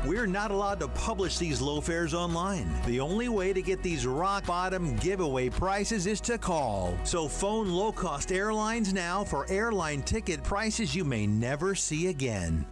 We're not allowed to publish these low fares online. The only way to get these rock bottom giveaway prices is to call. So phone low cost airlines now for airline ticket prices you may never see again.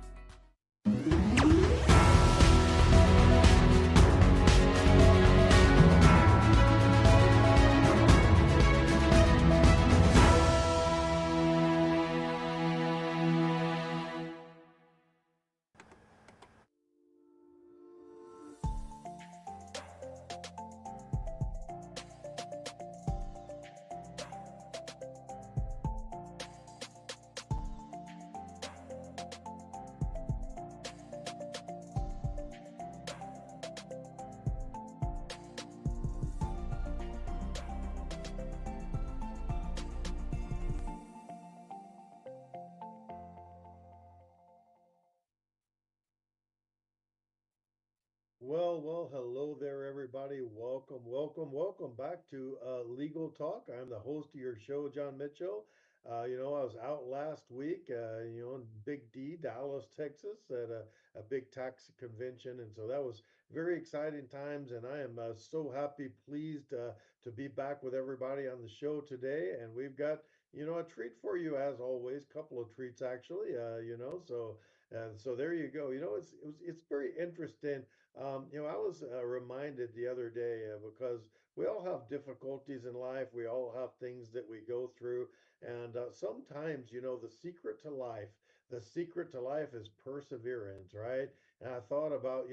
Well, hello there, everybody. Welcome back to Legal Talk. I'm the host of your show, John Mitchell. I was out last week, in Big D, Dallas, Texas, at a big tax convention. And so that was very exciting times. And I am so happy, pleased to be back with everybody on the show today. And we've got, a treat for you, as always, couple of treats, actually, so there you go. It's very interesting. I was reminded the other day because we all have difficulties in life. We all have things that we go through, and sometimes, the secret to life is perseverance, right? And I thought about,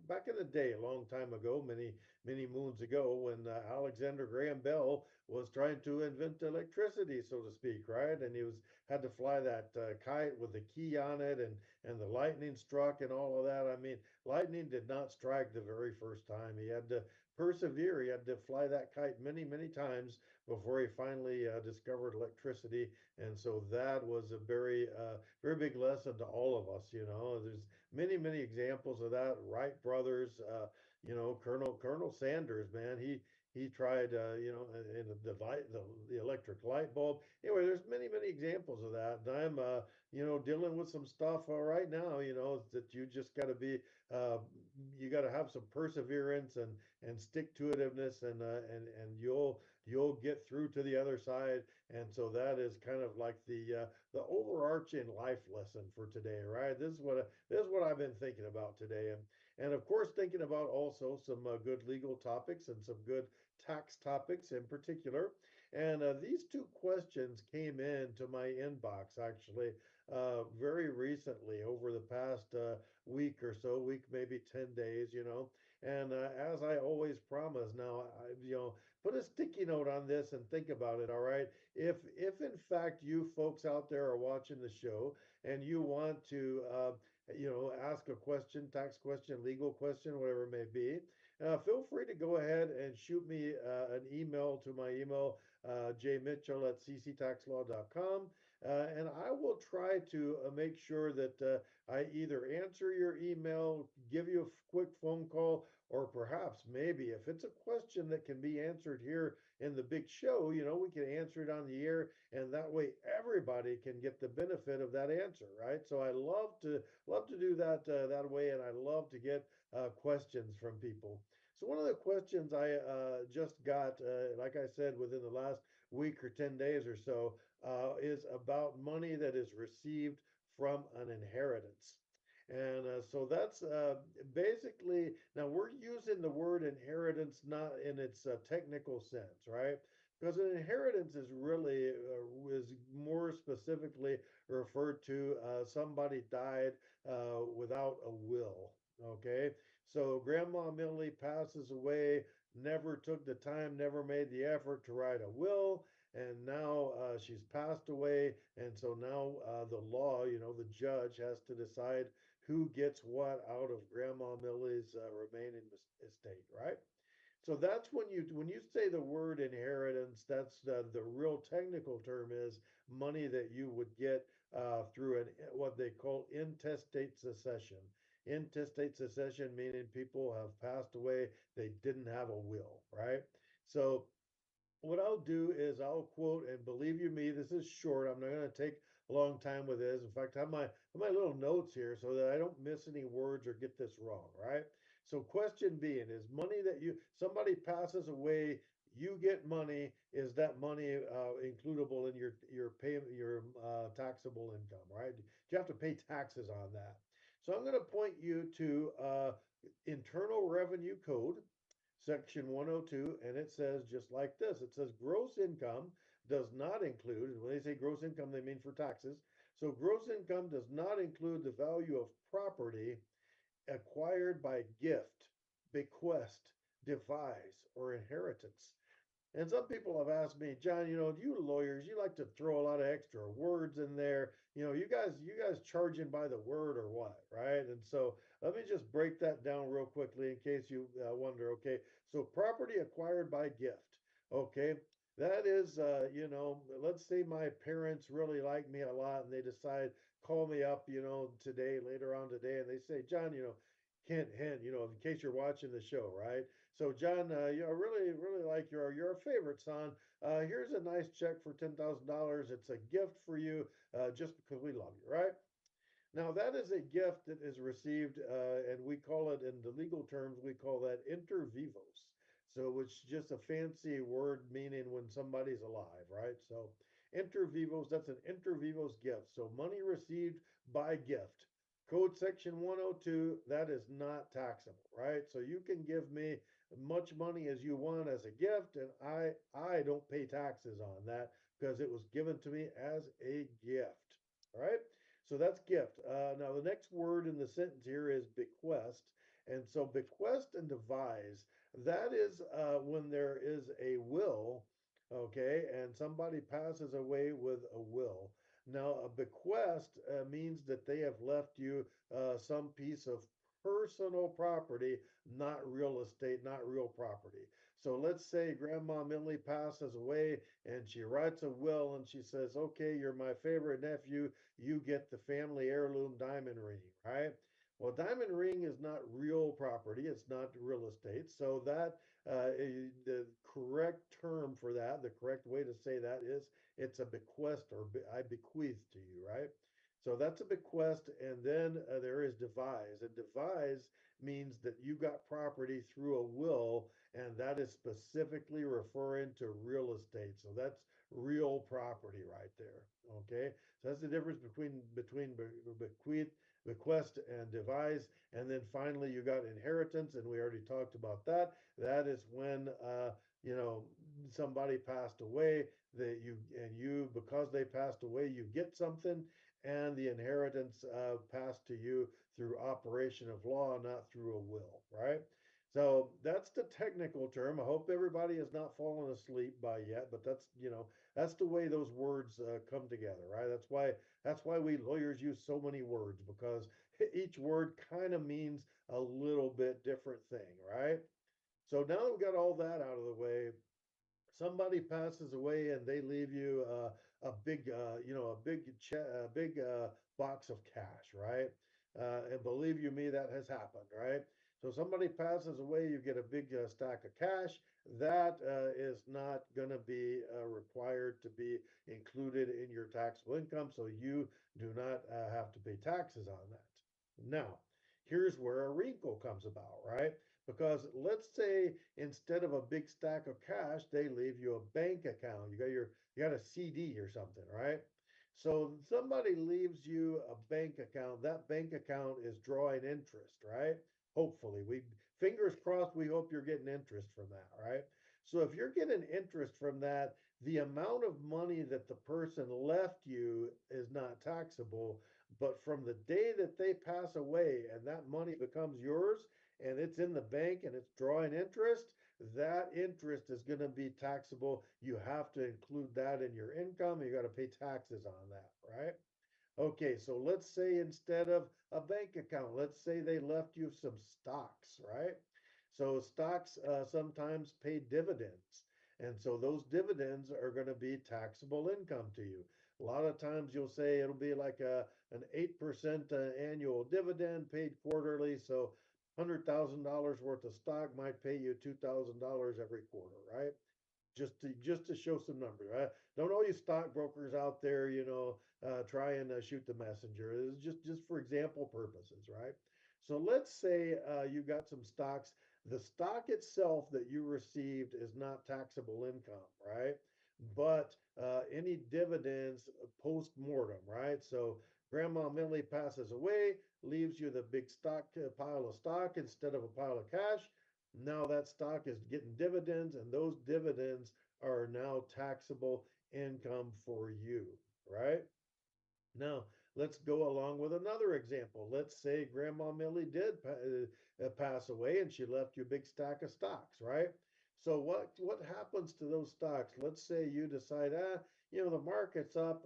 back in the day, a long time ago, many moons ago, when Alexander Graham Bell was trying to invent electricity, so to speak, right? And he was had to fly that kite with the key on it, and the lightning struck and all of that. I mean, lightning did not strike the very first time. He had to persevere. He had to fly that kite many times before he finally discovered electricity. And so that was a very big lesson to all of us. There's many examples of that. Wright brothers, Colonel Sanders, man, he tried, in the electric light bulb. Anyway, there's many examples of that. And I'm, dealing with some stuff right now, that you just got to uh, you got to have some perseverance and stick to itiveness, and you'll get through to the other side. And so that is kind of like the overarching life lesson for today, right? This is what I've been thinking about today, and of course thinking about also some good legal topics and some good tax topics in particular. And these two questions came into my inbox actually very recently over the past week or so, week maybe 10 days, And as I always promise, now put a sticky note on this and think about it. All right, if in fact you folks out there are watching the show and you want to ask a question, tax question, legal question, whatever it may be, feel free to go ahead and shoot me an email to my email, jmitchell at cctaxlaw.com. And I will try to make sure that I either answer your email, give you a quick phone call, or perhaps maybe if it's a question that can be answered here in the big show, we can answer it on the air, and that way everybody can get the benefit of that answer, right? So I love to do that that way, and I love to get questions from people. So one of the questions I just got, like I said, within the last week or 10 days or so, is about money that is received from an inheritance. And so that's basically, now we're using the word inheritance not in its technical sense, right? Because an inheritance is really, is more specifically referred to somebody died without a will, okay? So Grandma Millie passes away, never took the time, never made the effort to write a will, and now she's passed away, and so now the law, the judge has to decide who gets what out of Grandma Millie's remaining estate, right? So that's when you say the word inheritance, that's the real technical term is money that you would get through what they call intestate succession. Intestate succession meaning people have passed away, they didn't have a will, right? So what I'll do is I'll quote, and believe you me, this is short. I'm not going to take a long time with this. In fact, I have my little notes here so that I don't miss any words or get this wrong, right? So question being is money that somebody passes away, you get money. Is that money includable in your taxable income, right? Do you have to pay taxes on that? So I'm going to point you to Internal Revenue Code, Section 102, and it says just like this. It says gross income does not include, and when they say gross income, they mean for taxes. So gross income does not include the value of property acquired by gift, bequest, devise, or inheritance. And some people have asked me, John, you lawyers, you like to throw a lot of extra words in there. You guys charging by the word or what, right? And so let me just break that down real quickly in case you wonder. Okay, so property acquired by gift. Okay, that is, let's say my parents really like me a lot and they decide call me up, today, later on today, and they say, John, hint, in case you're watching the show, right? So, John, I really, really like your favorite son. Here's a nice check for $10,000. It's a gift for you, just because we love you, right? Now, that is a gift that is received, and we call it in the legal terms, we call that inter vivos. So, which is just a fancy word meaning when somebody's alive, right? So, inter vivos, that's an inter vivos gift. So, money received by gift. Code section 102, that is not taxable, right? So, you can give me much money as you want as a gift, and I don't pay taxes on that because it was given to me as a gift, all right? So that's gift. Now, the next word in the sentence here is bequest. And so, bequest and devise, that is when there is a will, okay, and somebody passes away with a will. Now, a bequest means that they have left you some piece of personal property, not real estate, not real property. So let's say Grandma Millie passes away and she writes a will and she says, okay, you're my favorite nephew, you get the family heirloom diamond ring, right? Well, diamond ring is not real property, it's not real estate. So that the correct term for that, the correct way to say that is it's a bequest or I bequeath to you, right? So that's a bequest, and then there is devise. And devise means that you got property through a will, and that is specifically referring to real estate. So that's real property right there. Okay, so that's the difference between bequeath, bequest, and devise. And then finally, you got inheritance, and we already talked about that. That is when you know somebody passed away that you because they passed away, you get something, and the inheritance passed to you through operation of law, not through a will, right? So that's the technical term. I hope everybody has not fallen asleep by yet, but that's the way those words come together, right? That's why we lawyers use so many words because each word kind of means a little bit different thing, right? So now that we got all that out of the way, somebody passes away and they leave you a big box of cash, right? And believe you me, that has happened, right? So somebody passes away, you get a big stack of cash. That is not going to be required to be included in your taxable income, so you do not have to pay taxes on that. Now, here's where a wrinkle comes about, right? Because let's say instead of a big stack of cash, they leave you a bank account. You got a CD or something, right? So somebody leaves you a bank account. That bank account is drawing interest, right? Hopefully, we fingers crossed. We hope you're getting interest from that, right? So if you're getting interest from that, the amount of money that the person left you is not taxable. But from the day that they pass away and that money becomes yours, and it's in the bank and it's drawing interest, that interest is going to be taxable. You have to include that in your income. You got to pay taxes on that, right? Okay, so let's say instead of a bank account, let's say they left you some stocks, right? So stocks sometimes pay dividends. And so those dividends are going to be taxable income to you. A lot of times you'll say it'll be like an 8% annual dividend paid quarterly. So $100,000 worth of stock might pay you $2,000 every quarter, right? just to show some numbers, right? Don't all you stockbrokers out there, try and shoot the messenger. It's just for example purposes, right? So let's say you got some stocks. The stock itself that you received is not taxable income, right? But any dividends post mortem, right? So Grandma Millie passes away, leaves you the big stock pile of stock instead of a pile of cash. Now that stock is getting dividends, and those dividends are now taxable income for you, right? Now, let's go along with another example. Let's say Grandma Millie did pass away and she left you a big stack of stocks, right? So what happens to those stocks? Let's say you decide, the market's up,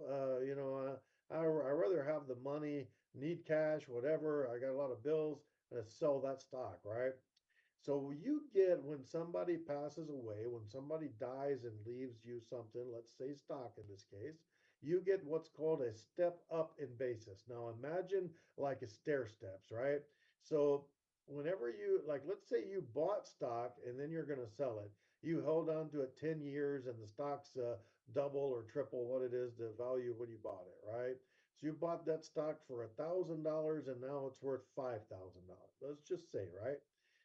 I rather have the money, need cash, whatever. I got a lot of bills, sell that stock, right? So you get when somebody passes away, when somebody dies and leaves you something, let's say stock in this case, you get what's called a step up in basis. Now imagine like a stair steps, right? So whenever you like, let's say you bought stock and then you're going to sell it. You hold on to it 10 years and the stock's double or triple what it is the value when you bought it, right? So you bought that stock for $1,000 and now it's worth $5,000. Let's just say, right?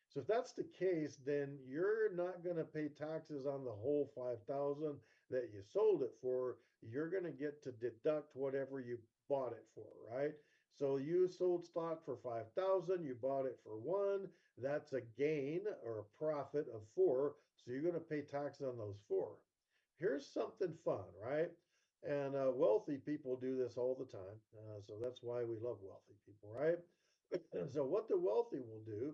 So if that's the case, then you're not going to pay taxes on the whole 5,000 that you sold it for. You're going to get to deduct whatever you bought it for, right? So you sold stock for 5,000, you bought it for 1, that's a gain or a profit of 4, so you're going to pay taxes on those 4. Here's something fun, right? And wealthy people do this all the time. So that's why we love wealthy people, right? So what the wealthy will do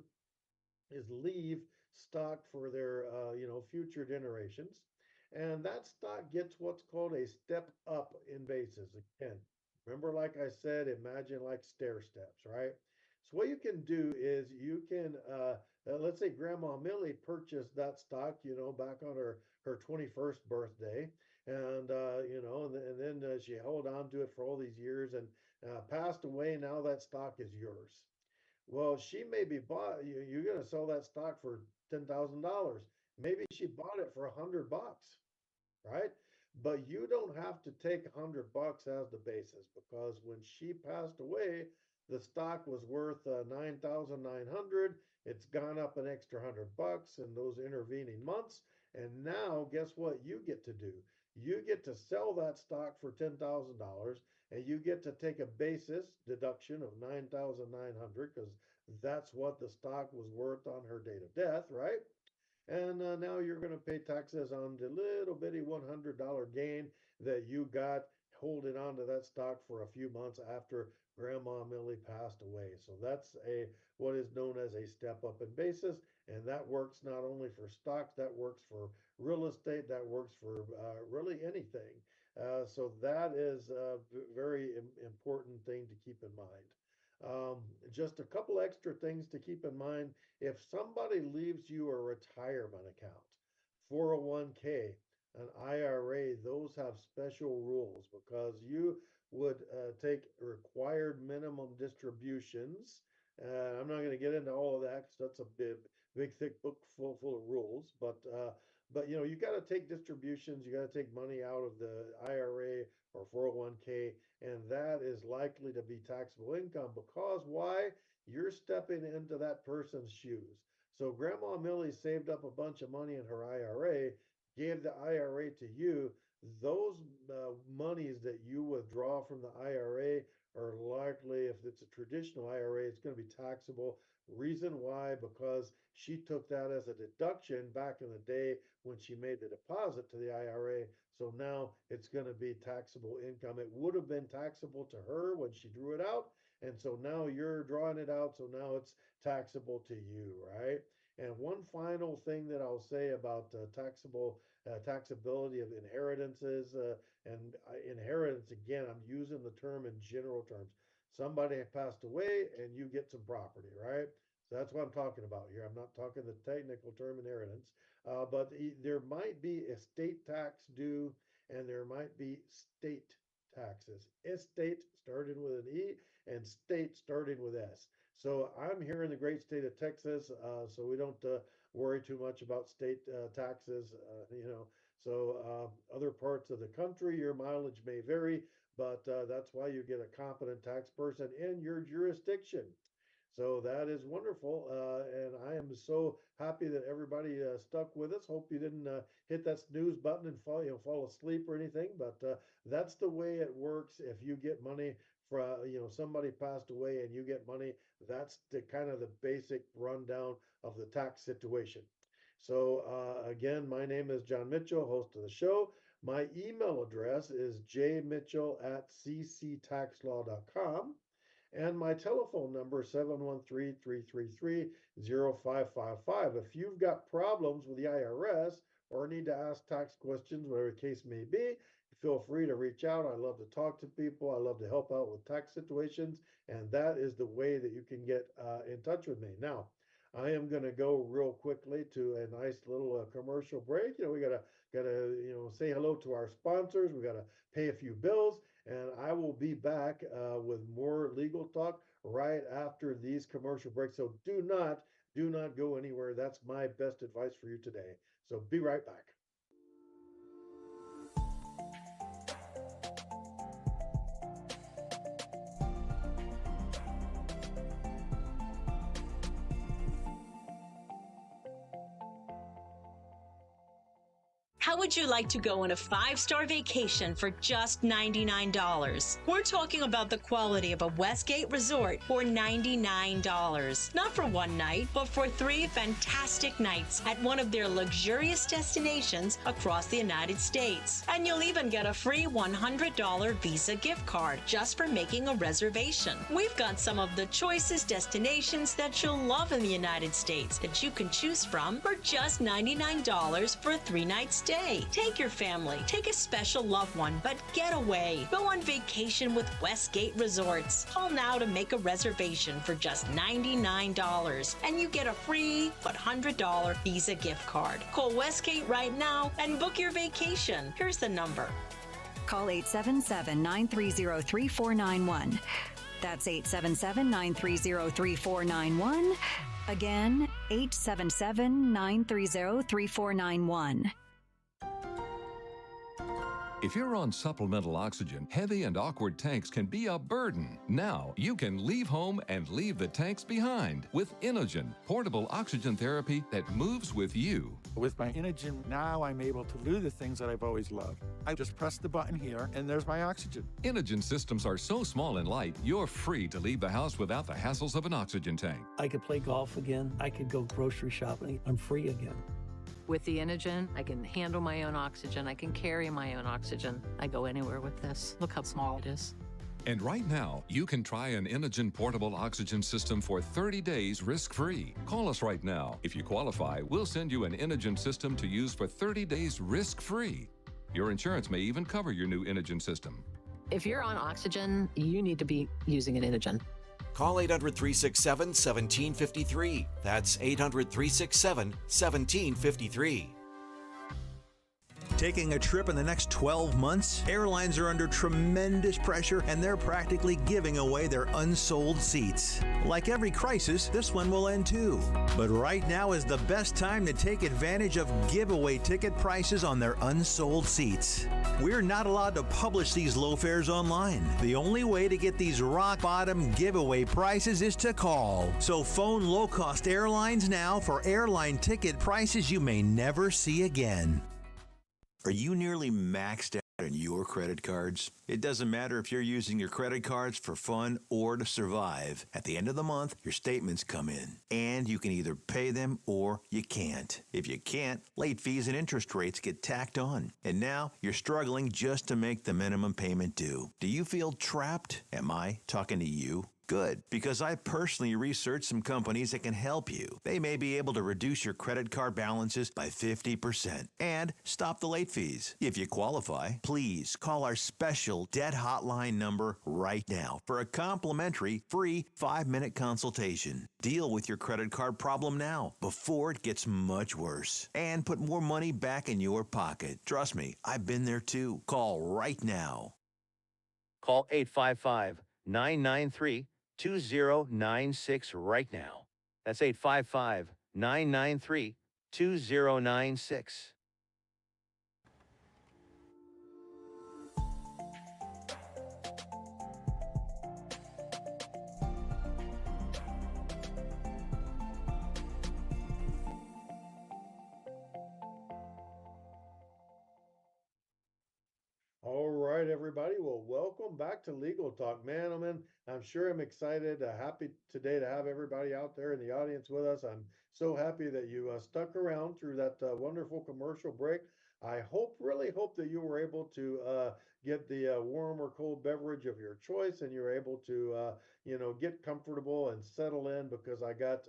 is leave stock for their future generations, and that stock gets what's called a step up in basis. Again, remember, like I said, imagine like stair steps, right? So what you can do is you can let's say Grandma Millie purchased that stock, back on her 21st birthday, and and then she held on to it for all these years and passed away. Now that stock is yours. Well, she may be bought. You're going to sell that stock for $10,000. Maybe she bought it for $100, right? But you don't have to take $100 as the basis because when she passed away, the stock was worth 9,900. It's gone up an extra $100 in those intervening months. And now, guess what you get to do? You get to sell that stock for $10,000 and you get to take a basis deduction of 9,900 because that's what the stock was worth on her date of death, right? And now you're going to pay taxes on the little bitty $100 gain that you got holding on to that stock for a few months after Grandma Millie passed away. So that's a what is known as a step up in basis, and that works not only for stocks, that works for real estate, that works for really anything. So that is a very important thing to keep in mind. Just a couple extra things to keep in mind if somebody leaves you a retirement account, 401k, an IRA, those have special rules because you would take required minimum distributions. I'm not going to get into all of that because that's a big, thick book full of rules. But you got to take distributions. You got to take money out of the IRA or 401k, and that is likely to be taxable income because why? You're stepping into that person's shoes. So Grandma Millie saved up a bunch of money in her IRA, gave the IRA to you. Those monies that you withdraw from the IRA are likely, if it's a traditional IRA, it's going to be taxable. Reason why? Because she took that as a deduction back in the day when she made the deposit to the IRA. So now it's going to be taxable income. It would have been taxable to her when she drew it out, and so now you're drawing it out. So now it's taxable to you, right? And one final thing that I'll say about taxability of inheritances and inheritance, again, I'm using the term in general terms. Somebody passed away and you get some property, right? So that's what I'm talking about here. I'm not talking the technical term inheritance, but there might be estate tax due and there might be state taxes. Estate starting with an E and state starting with S. So I'm here in the great state of Texas, so we don't worry too much about state taxes, So other parts of the country, your mileage may vary, but that's why you get a competent tax person in your jurisdiction. So that is wonderful, and I am so happy that everybody stuck with us. Hope you didn't hit that snooze button and fall asleep or anything. But that's the way it works. If you get money from somebody passed away and you get money, that's the kind of the basic rundown of the tax situation. So again, my name is John Mitchell, host of the show. My email address is jmitchell@cctaxlaw.com. And my telephone number is 713-333-0555. If you've got problems with the IRS or need to ask tax questions, whatever the case may be, feel free to reach out. I love to talk to people. I love to help out with tax situations. And that is the way that you can get in touch with me. Now, I am going to go real quickly to a nice little commercial break. We gotta say hello to our sponsors. We gotta pay a few bills, and I will be back with more legal talk right after these commercial breaks. So do not go anywhere. That's my best advice for you today. So be right back. How would you like to go on a 5-star vacation for just $99? We're talking about the quality of a Westgate resort for $99. Not for one night, but for 3 fantastic nights at one of their luxurious destinations across the United States. And you'll even get a free $100 Visa gift card just for making a reservation. We've got some of the choicest destinations that you'll love in the United States that you can choose from for just $99 for a 3-night stay. Take your family, take a special loved one, but get away. Go on vacation with Westgate Resorts. Call now to make a reservation for just $99, and you get a free but $100 Visa gift card. Call Westgate right now and book your vacation. Here's the number. Call 877-930-3491. That's 877-930-3491. Again, 877-930-3491. If you're on supplemental oxygen, heavy and awkward tanks can be a burden. Now you can leave home and leave the tanks behind with Inogen, portable oxygen therapy that moves with you. With my Inogen, now I'm able to do the things that I've always loved. I just press the button here, and there's my oxygen. Inogen systems are so small and light, you're free to leave the house without the hassles of an oxygen tank. I could play golf again. I could go grocery shopping. I'm free again. With the Inogen, I can handle my own oxygen. I can carry my own oxygen. I go anywhere with this. Look how small it is. And right now, you can try an Inogen portable oxygen system for 30 days risk-free. Call us right now. If you qualify, we'll send you an Inogen system to use for 30 days risk-free. Your insurance may even cover your new Inogen system. If you're on oxygen, you need to be using an Inogen. Call 800-367-1753. That's 800-367-1753. Taking a trip in the next 12 months? Airlines are under tremendous pressure and they're practically giving away their unsold seats. Like every crisis, this one will end too. But right now is the best time to take advantage of giveaway ticket prices on their unsold seats. We're not allowed to publish these low fares online. The only way to get these rock bottom giveaway prices is to call. So phone low-cost airlines now for airline ticket prices you may never see again. Are you nearly maxed out on your credit cards? It doesn't matter if you're using your credit cards for fun or to survive. At the end of the month, your statements come in, and you can either pay them or you can't. If you can't, late fees and interest rates get tacked on. And now you're struggling just to make the minimum payment due. Do you feel trapped? Am I talking to you? Good, because I personally researched some companies that can help you. They may be able to reduce your credit card balances by 50% and stop the late fees. If you qualify, please call our special debt hotline number right now for a complimentary free 5-minute consultation. Deal with your credit card problem now before it gets much worse and put more money back in your pocket. Trust me, I've been there too. Call right now. Call 855-993-2096 right now. That's 855-993-2096. everybody. Well, welcome back to Legal Talk. Man, oh man, I'm sure I'm excited, happy today to have everybody out there in the audience with us. I'm so happy that you stuck around through that wonderful commercial break. I hope, really hope that you were able to get the warm or cold beverage of your choice and you're able to, get comfortable and settle in because I got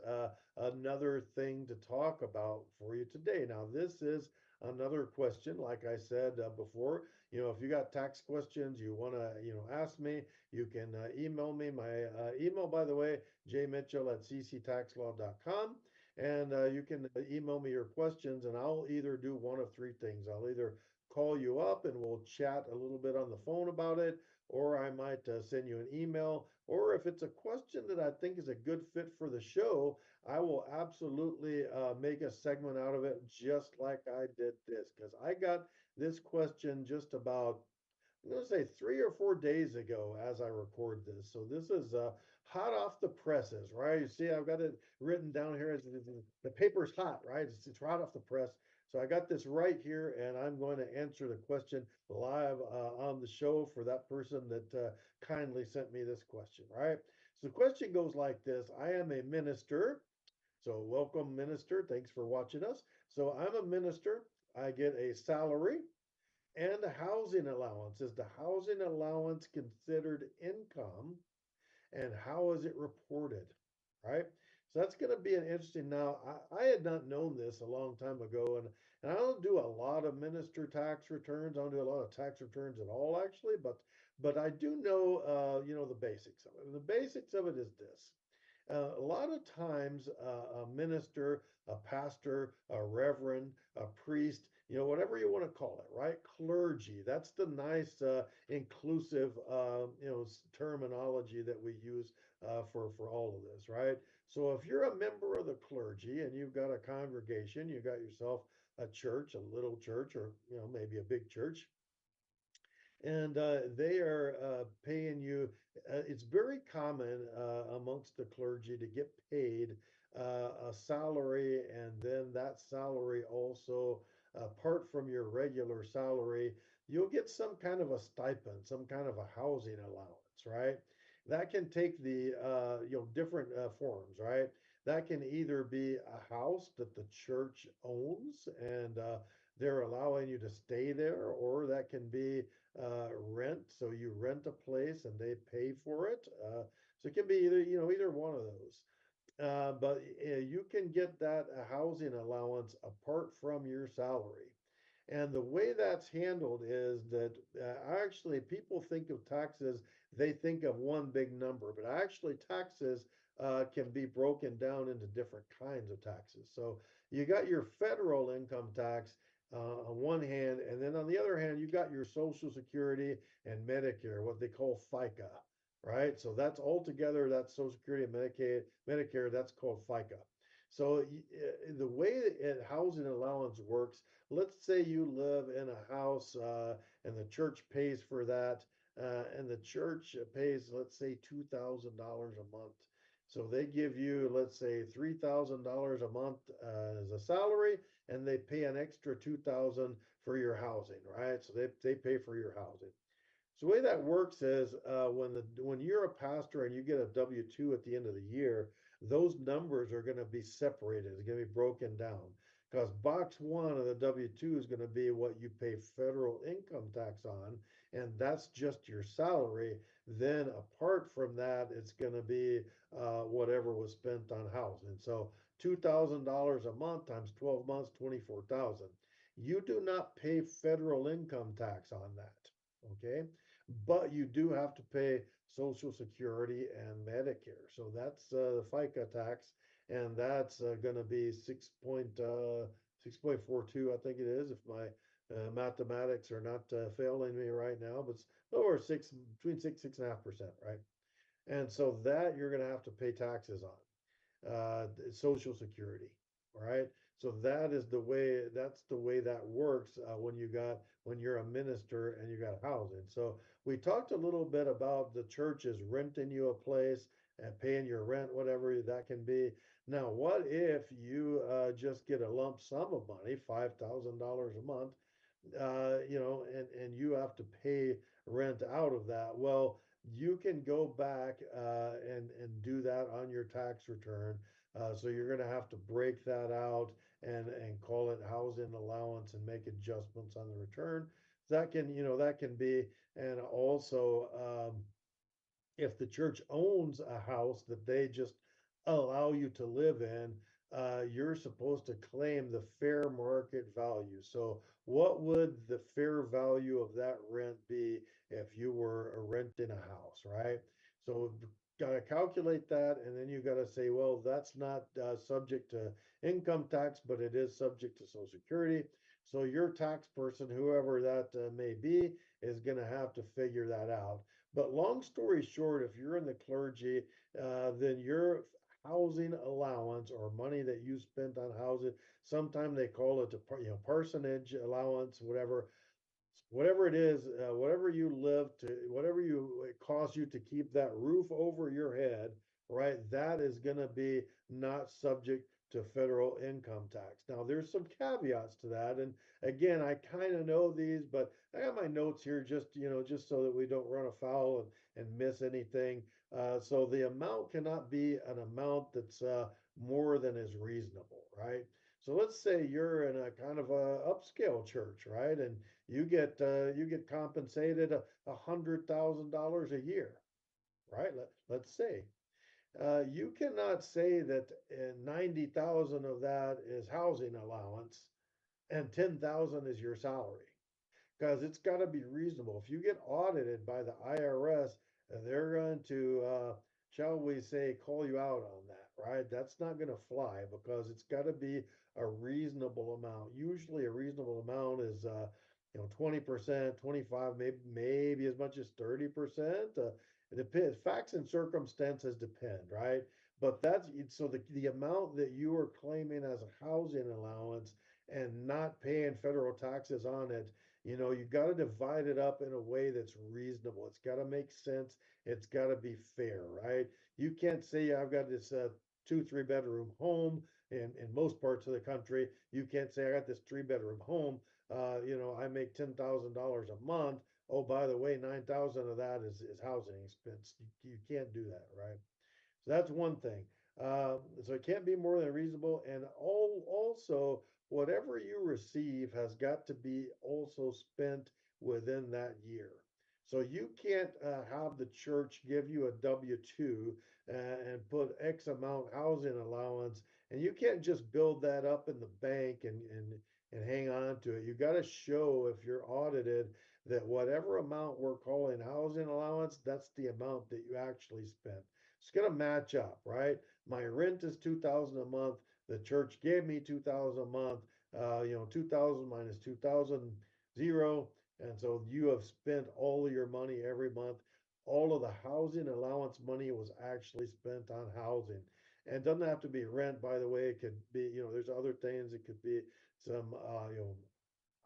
another thing to talk about for you today. Now, this is another question, like I said before. If you got tax questions you want to, ask me, you can email me. My email, by the way, jmitchell@cctaxlaw.com. And you can email me your questions, and I'll either do one of three things. I'll either call you up and we'll chat a little bit on the phone about it, or I might send you an email. Or if it's a question that I think is a good fit for the show, I will absolutely make a segment out of it, just like I did this, because I got this question just about, I'm going to say 3 or 4 days ago as I record this. So this is hot off the presses, right? You see, I've got it written down here. The paper's hot, right? It's hot off the press. So I got this right here, and I'm going to answer the question live on the show for that person that kindly sent me this question, right? So the question goes like this. I am a minister. So welcome, minister. Thanks for watching us. So I'm a minister. I get a salary and a housing allowance. Is the housing allowance considered income, and how is it reported? Right. So that's going to be an interesting. Now, I had not known this a long time ago, and I don't do a lot of minister tax returns. I don't do a lot of tax returns at all, actually, but I do know, the basics of it. And the basics of it is this. A lot of times, a minister, a pastor, a reverend, a priest, whatever you want to call it, right? Clergy. That's the nice, inclusive, terminology that we use for all of this, right? So if you're a member of the clergy and you've got a congregation, you got yourself a church, a little church, or maybe a big church, and they are paying you. It's very common amongst the clergy to get paid a salary, and then that salary also, apart from your regular salary, you'll get some kind of a stipend, some kind of a housing allowance, right? That can take the different forms, right? That can either be a house that the church owns and they're allowing you to stay there, or that can be rent. So you rent a place and they pay for it. So it can be either one of those. But you can get that housing allowance apart from your salary. And the way that's handled is that actually people think of taxes, they think of one big number, but actually taxes can be broken down into different kinds of taxes. So you got your federal income tax on one hand, and then on the other hand, you got your Social Security and Medicare, what they call FICA, right? So that's all together, that's Social Security and Medicaid, Medicare, that's called FICA. So the way housing allowance works, let's say you live in a house and the church pays for that, and the church pays, let's say, $2,000 a month. So they give you, let's say, $3,000 a month as a salary, and they pay an extra 2,000 for your housing, right? So they pay for your housing. So the way that works is when you're a pastor and you get a W-2 at the end of the year, those numbers are going to be separated. It's going to be broken down because box one of the W-2 is going to be what you pay federal income tax on, and that's just your salary. Then apart from that, it's going to be whatever was spent on housing. So $2,000 a month times 12 months, 24,000. You do not pay federal income tax on that. Okay, but you do have to pay Social Security and Medicare. So that's the FICA tax, and that's going to be 6.42, I think it is, if my mathematics are not failing me right now, but it's over between 6.5%, right? And so that you're going to have to pay taxes on Social Security, right? So that's the way that works when you're a minister and you got housing. So we talked a little bit about the churches renting you a place and paying your rent, whatever that can be. Now, what if you just get a lump sum of money, $5,000 a month? and you have to pay rent out of that. Well, you can go back and do that on your tax return. So you're going to have to break that out and call it housing allowance and make adjustments on the return. That can be, and also if the church owns a house that they just allow you to live in, you're supposed to claim the fair market value. So, what would the fair value of that rent be if you were renting a house, right? So, got to calculate that, and then you got to say, well, that's not subject to income tax, but it is subject to Social Security. So, your tax person, whoever that may be, is going to have to figure that out. But long story short, if you're in the clergy, then your housing allowance or money that you spent on housing, sometimes they call it a parsonage allowance, whatever it is, whatever you live to, whatever it costs you to keep that roof over your head, right? That is going to be not subject to federal income tax. Now, there's some caveats to that, and again, I kind of know these, but I got my notes here just so that we don't run afoul and miss anything. So the amount cannot be an amount that's more than is reasonable, right? So let's say you're in a kind of a upscale church, right? And you get compensated $100,000 a year, right? Let's say you cannot say that 90,000 of that is housing allowance and 10,000 is your salary because it's got to be reasonable. If you get audited by the IRS, they're going to, shall we say, call you out on that, right? That's not going to fly because it's got to be a reasonable amount. Usually, a reasonable amount is, 20%, 25, maybe as much as 30%. It depends. Facts and circumstances depend, right? But so the amount that you are claiming as a housing allowance and not paying federal taxes on it, you got to divide it up in a way that's reasonable. It's got to make sense. It's got to be fair, right? You can't say I've got this 2, 3 bedroom home in most parts of the country. You can't say I got this 3 bedroom home. I make $10,000 a month. Oh, by the way, 9,000 of that is housing expense. You can't do that, right? So that's one thing. So it can't be more than reasonable. And also, whatever you receive has got to be also spent within that year. So you can't have the church give you a W-2 and put X amount housing allowance, and you can't just build that up in the bank and hang on to it. You got to show if you're audited that whatever amount we're calling housing allowance, that's the amount that you actually spent. It's going to match up, right? My rent is 2,000 a month. The church gave me 2,000 a month. 2,000 minus 2,000, 0. And so you have spent all of your money every month. All of the housing allowance money was actually spent on housing. And it doesn't have to be rent, by the way. It could be, there's other things. It could be some,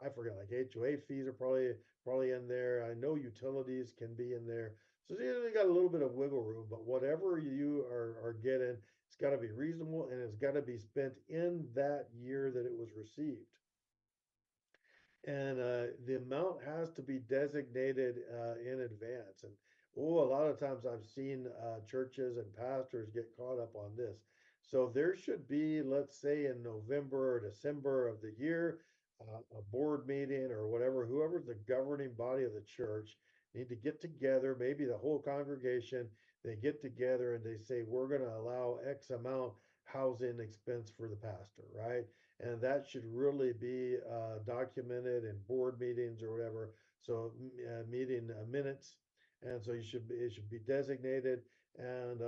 I forget, like HOA fees are probably in there. I know utilities can be in there. So you got a little bit of wiggle room, but whatever you are getting, it's got to be reasonable and it's got to be spent in that year that it was received. And the amount has to be designated in advance. And a lot of times I've seen churches and pastors get caught up on this. So there should be, let's say, in November or December of the year, a board meeting or whatever, whoever's the governing body of the church need to get together, maybe the whole congregation, they get together and they say, we're going to allow X amount housing expense for the pastor, right? And that should really be documented in board meetings or whatever. So meeting minutes, and so it should be designated, and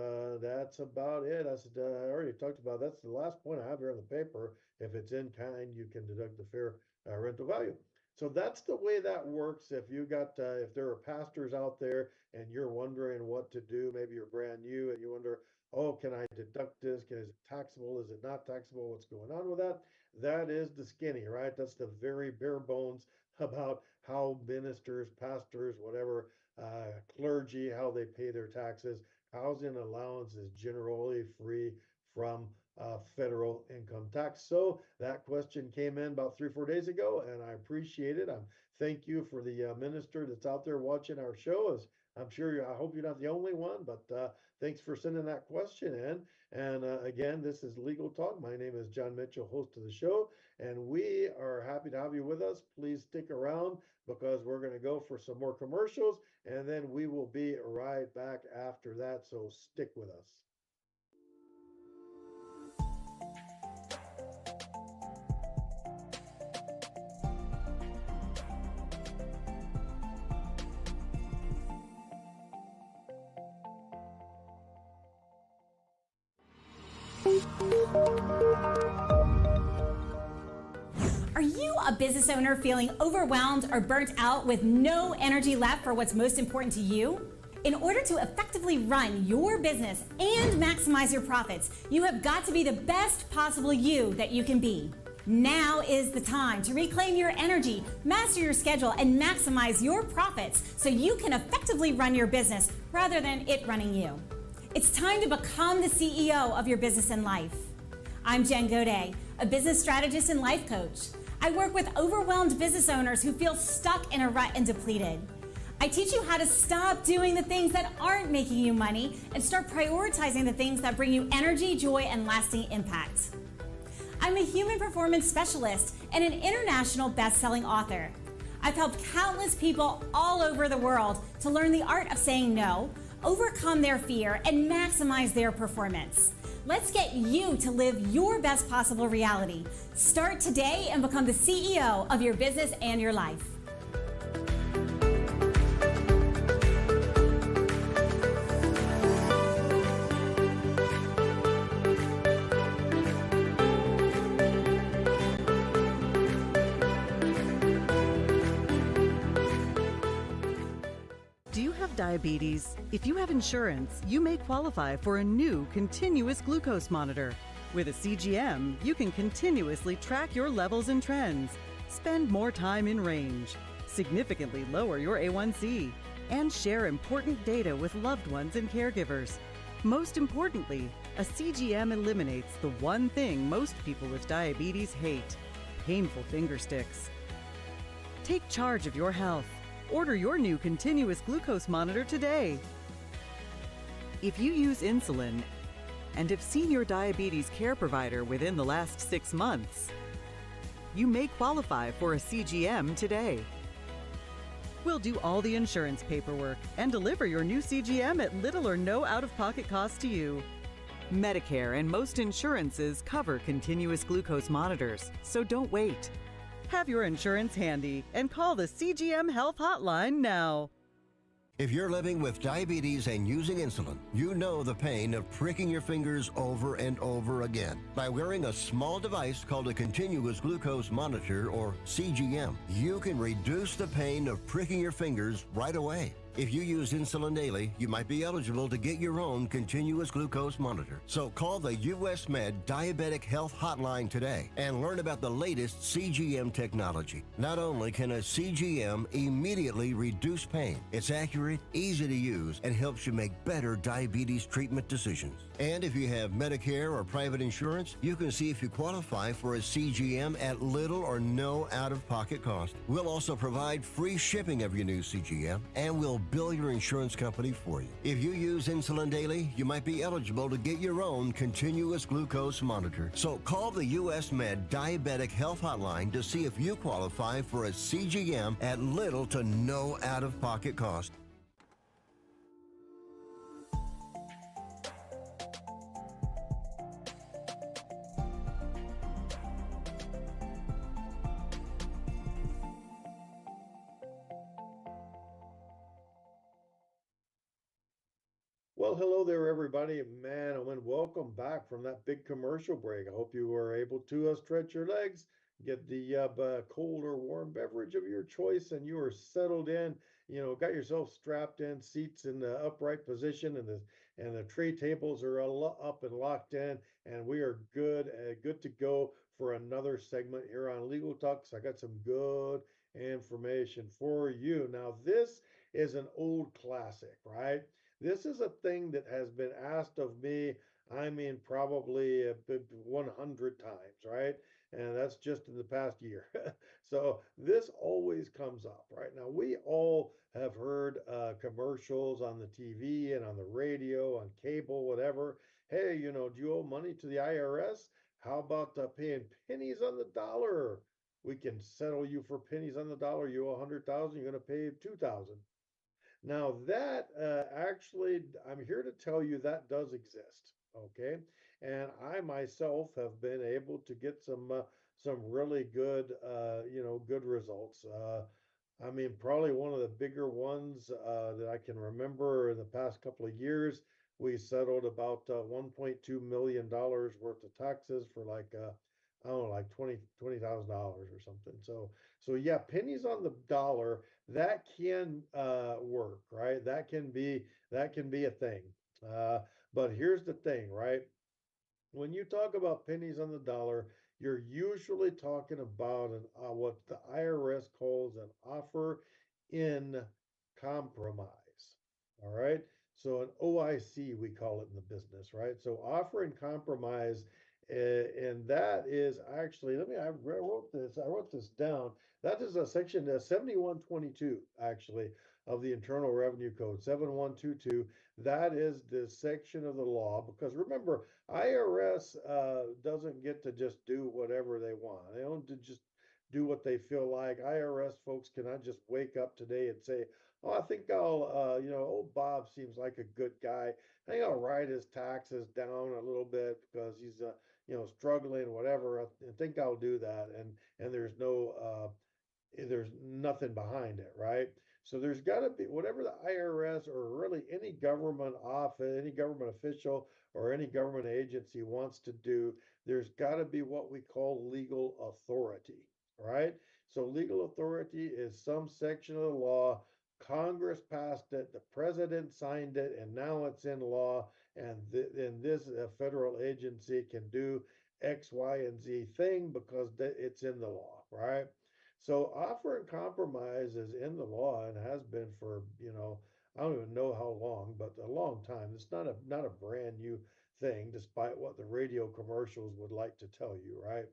that's about it. I already talked about. That's the last point I have here on the paper. If it's in kind, you can deduct the fair rental value. So that's the way that works. If there are pastors out there and you're wondering what to do, maybe you're brand new and you wonder, oh, can I deduct this? Is it taxable? Is it not taxable? What's going on with that? That is the skinny, right? That's the very bare bones about how ministers, pastors, whatever, clergy, how they pay their taxes. Housing allowance is generally free from federal income tax. So that question came in about 3 or 4 days ago, and I appreciate it. Thank you for the minister that's out there watching our show. As I'm sure I hope you're not the only one, but thanks for sending that question in. And again, this is Legal Talk. My name is John Mitchell, host of the show, and we are happy to have you with us. Please stick around because we're going to go for some more commercials, and then we will be right back after that. So stick with us. Are you a business owner feeling overwhelmed or burnt out with no energy left for what's most important to you? In order to effectively run your business and maximize your profits, you have got to be the best possible you that you can be. Now is the time to reclaim your energy, master your schedule, and maximize your profits so you can effectively run your business rather than it running you. It's time to become the CEO of your business and life. I'm Jen Godet, a business strategist and life coach. I work with overwhelmed business owners who feel stuck in a rut and depleted. I teach you how to stop doing the things that aren't making you money and start prioritizing the things that bring you energy, joy, and lasting impact. I'm a human performance specialist and an international best-selling author. I've helped countless people all over the world to learn the art of saying no, overcome their fear, and maximize their performance. Let's get you to live your best possible reality. Start today and become the CEO of your business and your life. Do you have diabetes? If you have insurance, you may qualify for a new continuous glucose monitor. With a CGM, you can continuously track your levels and trends, spend more time in range, significantly lower your A1C, and share important data with loved ones and caregivers. Most importantly, a CGM eliminates the one thing most people with diabetes hate: painful finger sticks. Take charge of your health. Order your new continuous glucose monitor today. If you use insulin and have seen your diabetes care provider within the last 6 months, you may qualify for a CGM today. We'll do all the insurance paperwork and deliver your new CGM at little or no out-of-pocket cost to you. Medicare and most insurances cover continuous glucose monitors, so don't wait. Have your insurance handy and call the CGM Health Hotline now. If you're living with diabetes and using insulin, you know the pain of pricking your fingers over and over again. By wearing a small device called a continuous glucose monitor, or CGM, you can reduce the pain of pricking your fingers right away. If you use insulin daily, you might be eligible to get your own continuous glucose monitor. So call the US Med Diabetic Health Hotline today and learn about the latest CGM technology. Not only can a CGM immediately reduce pain, it's accurate, easy to use, and helps you make better diabetes treatment decisions. And if you have Medicare or private insurance, you can see if you qualify for a CGM at little or no out-of-pocket cost. We'll also provide free shipping of your new CGM, and we'll bill your insurance company for you. If you use insulin daily, you might be eligible to get your own continuous glucose monitor. So call the US Med Diabetic Health Hotline to see if you qualify for a CGM at little to no out-of-pocket cost. Well, hello there, everybody. Man, and welcome back from that big commercial break. I hope you were able to stretch your legs, get the cold or warm beverage of your choice, and you are settled in. Got yourself strapped in, seats in the upright position, and the tray tables are up and locked in, and we are good to go for another segment here on Legal Talk. So I got some good information for you. Now, this is an old classic, right? This is a thing that has been asked of me I mean, probably 100 times, right? And that's just in the past year. So this always comes up, right? Now, we all have heard commercials on the TV and on the radio, on cable, whatever. Hey, do you owe money to the IRS? How about paying pennies on the dollar? We can settle you for pennies on the dollar. You owe 100,000, you're going to pay 2,000. Now that actually, I'm here to tell you that does exist. Okay, and I myself have been able to get some really good good results. I mean, probably one of the bigger ones that I can remember in the past couple of years, we settled about $1.2 million worth of taxes for like I don't know, like $20,000 or something. So yeah, pennies on the dollar, that can work, right? That can be a thing. Uh, but here's the thing, right? When you talk about pennies on the dollar, you're usually talking about what the IRS calls an offer in compromise. All right. So an OIC, we call it in the business, right? So offer in compromise, and that is actually, I wrote this down. That is a section 7122, actually, of the Internal Revenue Code, 7122. That is the section of the law, because remember, IRS doesn't get to just do whatever they want. They don't just do what they feel like. IRS folks cannot just wake up today and say, "Oh, I think old Bob seems like a good guy. I think I'll write his taxes down a little bit because he's, struggling, whatever. I think I'll do that." And there's nothing behind it, right? So there's got to be whatever the IRS or really any government office, any government official, or any government agency wants to do, there's got to be what we call legal authority, right? So legal authority is some section of the law. Congress passed it, the president signed it, and now it's in law. And this federal agency can do X, Y, and Z thing because it's in the law, right? So offer and compromise is in the law and has been for, I don't even know how long, but a long time. It's not a brand new thing, despite what the radio commercials would like to tell you, right?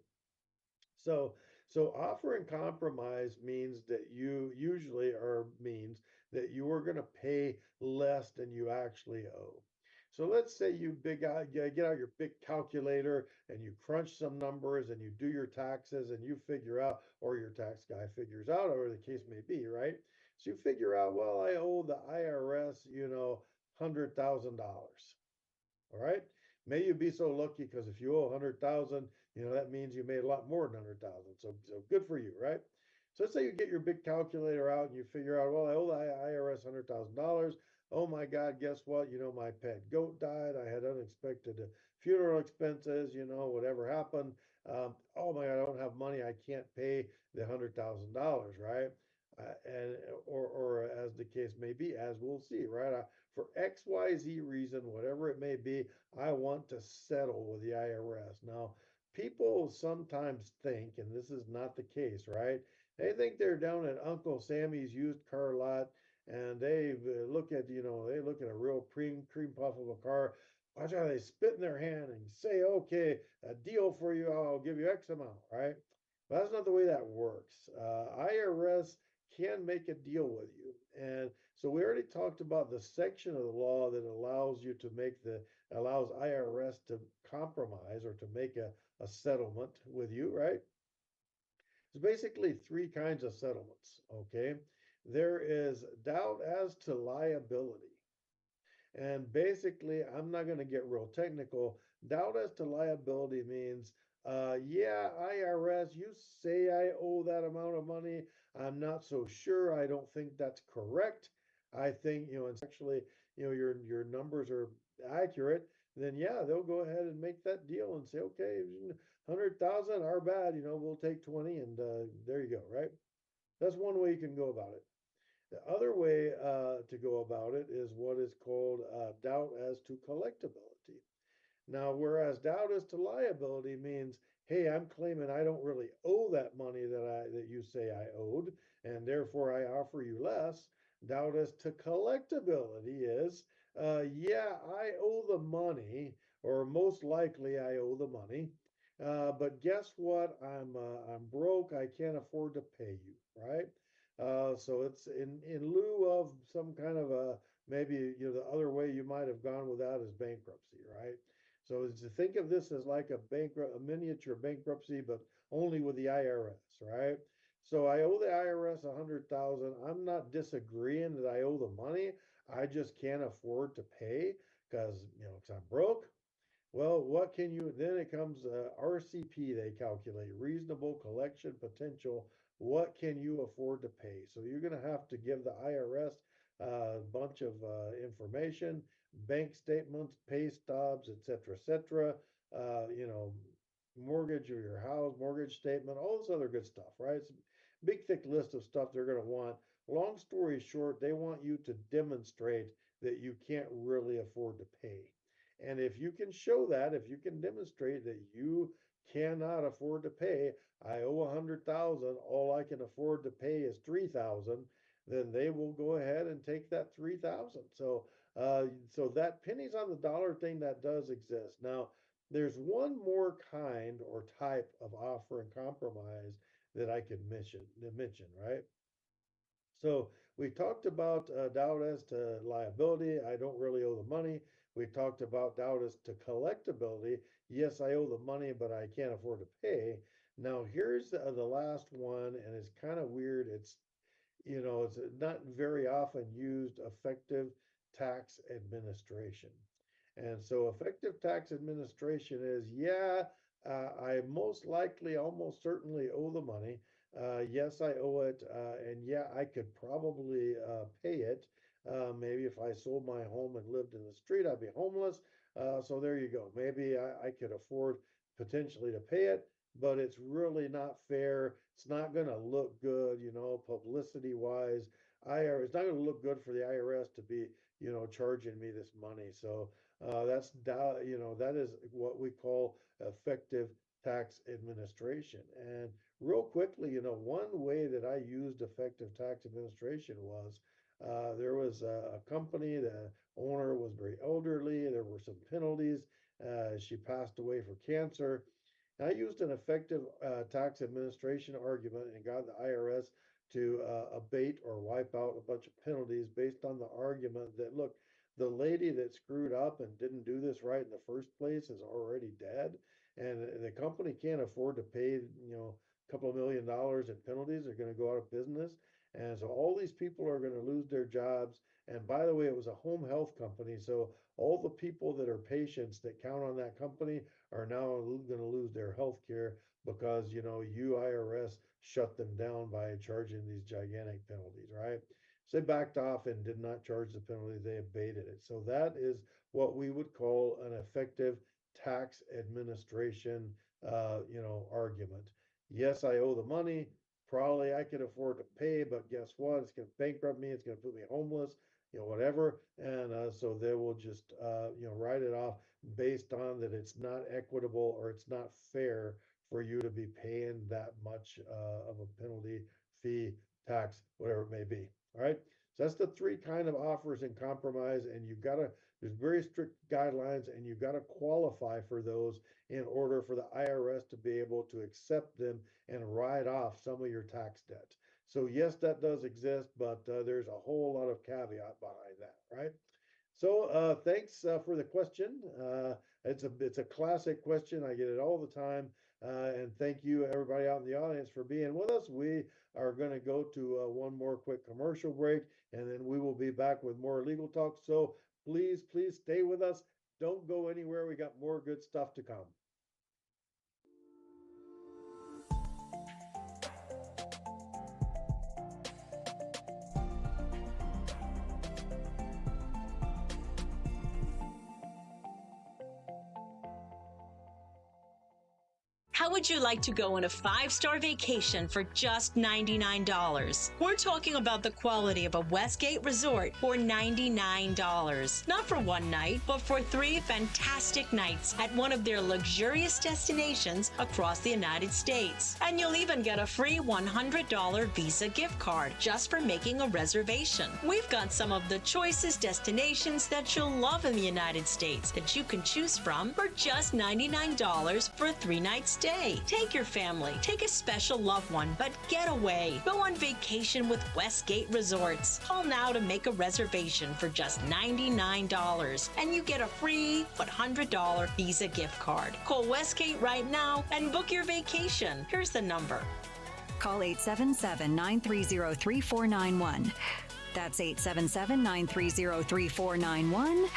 So, so offer and compromise means that means that you are going to pay less than you actually owe. So let's say you get out your big calculator and you crunch some numbers and you do your taxes and you figure out, or your tax guy figures out, or the case may be, right? So you figure out, well, I owe the IRS, $100,000. All right. May you be so lucky, because if you owe 100,000, that means you made a lot more than 100,000. So good for you, right? So let's say you get your big calculator out and you figure out, well, I owe the IRS $100,000. Oh my God, guess what? My pet goat died. I had unexpected funeral expenses, whatever happened. Oh my God, I don't have money. I can't pay the $100,000, right? And or as the case may be, as we'll see, right? For XYZ reason, whatever it may be, I want to settle with the IRS. Now, people sometimes think, and this is not the case, right? They think they're down at Uncle Sammy's used car lot, and they look at a real cream puff of a car. Watch how they spit in their hand and say, "Okay, a deal for you. I'll give you X amount," right? But that's not the way that works. IRS can make a deal with you. And so we already talked about the section of the law that allows IRS to compromise or to make a settlement with you, right? There's basically three kinds of settlements, okay? There is doubt as to liability. And basically, I'm not going to get real technical. Doubt as to liability means, yeah, IRS, you say I owe that amount of money. I'm not so sure. I don't think that's correct. I think, and actually, your numbers are accurate. Then yeah, they'll go ahead and make that deal and say, okay, 100,000, our bad. We'll take 20, and there you go, right? That's one way you can go about it. The other way to go about it is what is called doubt as to collectability. Now, whereas doubt as to liability means, hey, I'm claiming I don't really owe that money that you say I owed, and therefore I offer you less. Doubt as to collectability is, yeah, I owe the money, or most likely I owe the money. But guess what? I'm broke. I can't afford to pay you, right? So it's in lieu of some kind of a maybe the other way you might have gone without is bankruptcy, right? So to think of this as like a miniature bankruptcy, but only with the IRS, right? So I owe the IRS 100,000. I'm not disagreeing that I owe the money. I just can't afford to pay because 'cause I'm broke. Well, what can you, then it comes RCP, they calculate reasonable collection potential. What can you afford to pay? So you're going to have to give the IRS a bunch of information, bank statements, pay stubs, et cetera, et cetera. You know, mortgage of your house, mortgage statement, all this other good stuff, right? It's a big, thick list of stuff they're going to want. Long story short, they want you to demonstrate that you can't really afford to pay. And if you can show that, if you can demonstrate that you cannot afford to pay, I owe 100,000, all I can afford to pay is 3,000, then they will go ahead and take that 3,000. So that pennies on the dollar thing that does exist. Now, there's one more kind or type of offer and compromise that I could mention, right? So we talked about doubt as to liability. I don't really owe the money. We talked about doubt as to collectability. Yes, I owe the money, but I can't afford to pay. Now here's the last one, and it's kind of weird. It's not very often used, effective tax administration. And so effective tax administration is, yeah, I most likely, almost certainly owe the money. Yes, I owe it. And yeah, I could probably pay it. Maybe if I sold my home and lived in the street, I'd be homeless. So there you go. Maybe I could afford potentially to pay it, but it's really not fair. It's not going to look good, publicity wise. It's not going to look good for the IRS to be, charging me this money. So that is what we call effective tax administration. And real quickly, one way that I used effective tax administration was there was a company, the owner was very elderly, there were some penalties. She passed away for cancer. I used an effective tax administration argument and got the IRS to abate or wipe out a bunch of penalties based on the argument that, look, the lady that screwed up and didn't do this right in the first place is already dead, and the company can't afford to pay, a couple of $1 million in penalties. They're going to go out of business, and so all these people are going to lose their jobs. And by the way, it was a home health company, so all the people that are patients that count on that company are now going to lose their health care because you IRS shut them down by charging these gigantic penalties, right? So they backed off and did not charge the penalty, they abated it. So that is what we would call an effective tax administration argument. Yes, I owe the money. Probably I could afford to pay, but guess what? It's going to bankrupt me. It's going to put me homeless, whatever. And so they will just, write it off based on that it's not equitable or it's not fair for you to be paying that much of a penalty, fee, tax, whatever it may be. All right. So that's the three kind of offers and compromise. And there's very strict guidelines and you've got to qualify for those in order for the IRS to be able to accept them and write off some of your tax debt. So yes, that does exist, but there's a whole lot of caveat behind that, right? So thanks for the question. It's a classic question. I get it all the time. And thank you everybody out in the audience for being with us. We are going to go to one more quick commercial break, and then we will be back with more legal talk. So please stay with us. Don't go anywhere. We got more good stuff to come. How How would you like to go on a 5-star vacation for just $99? We're talking about the quality of a Westgate resort for $99. Not for one night, but for 3 fantastic nights at one of their luxurious destinations across the United States. And you'll even get a free $100 Visa gift card just for making a reservation. We've got some of the choicest destinations that you'll love in the United States that you can choose from for just $99 for a 3-night stay. Take your family, take a special loved one, but get away. Go on vacation with Westgate Resorts. Call now to make a reservation for just $99 and you get a free $100 Visa gift card. Call Westgate right now and book your vacation. Here's the number. Call 877-930-3491. That's 877-930-3491.